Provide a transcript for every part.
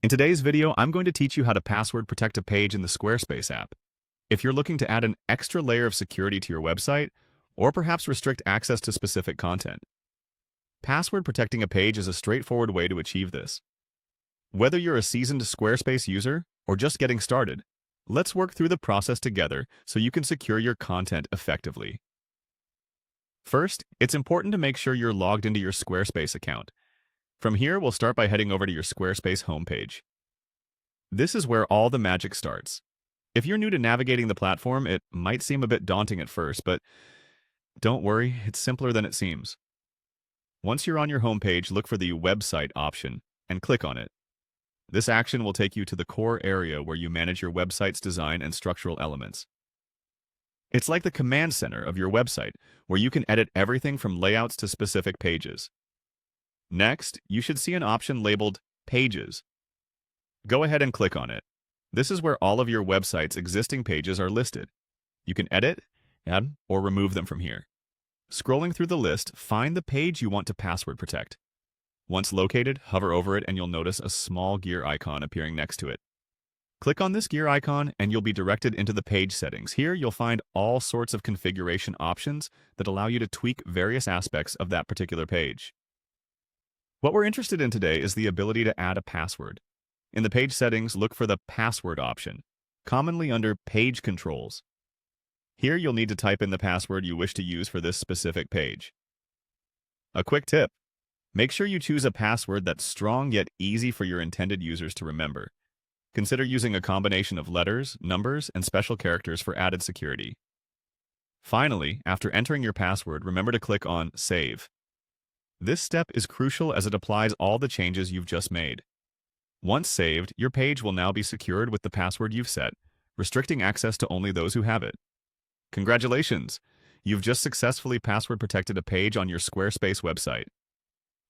In today's video, I'm going to teach you how to password protect a page in the Squarespace app. If you're looking to add an extra layer of security to your website, or perhaps restrict access to specific content, password protecting a page is a straightforward way to achieve this. Whether you're a seasoned Squarespace user or just getting started, let's work through the process together so you can secure your content effectively. First, it's important to make sure you're logged into your Squarespace account. From here, we'll start by heading over to your Squarespace homepage. This is where all the magic starts. If you're new to navigating the platform, it might seem a bit daunting at first, but don't worry, it's simpler than it seems. Once you're on your homepage, look for the Website option and click on it. This action will take you to the core area where you manage your website's design and structural elements. It's like the command center of your website, where you can edit everything from layouts to specific pages. Next, you should see an option labeled Pages. Go ahead and click on it. This is where all of your website's existing pages are listed. You can edit, add, or remove them from here. Scrolling through the list, find the page you want to password protect. Once located, hover over it and you'll notice a small gear icon appearing next to it. Click on this gear icon and you'll be directed into the page settings. Here you'll find all sorts of configuration options that allow you to tweak various aspects of that particular page. What we're interested in today is the ability to add a password. In the page settings, look for the Password option, commonly under Page Controls. Here you'll need to type in the password you wish to use for this specific page. A quick tip: make sure you choose a password that's strong yet easy for your intended users to remember. Consider using a combination of letters, numbers, and special characters for added security. Finally, after entering your password, remember to click on Save. This step is crucial as it applies all the changes you've just made. Once saved, your page will now be secured with the password you've set, restricting access to only those who have it. Congratulations! You've just successfully password protected a page on your Squarespace website.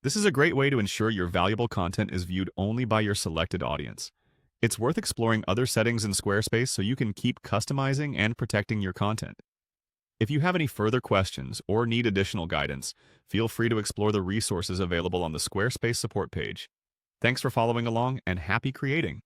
This is a great way to ensure your valuable content is viewed only by your selected audience. It's worth exploring other settings in Squarespace so you can keep customizing and protecting your content. If you have any further questions or need additional guidance, feel free to explore the resources available on the Squarespace support page. Thanks for following along and happy creating!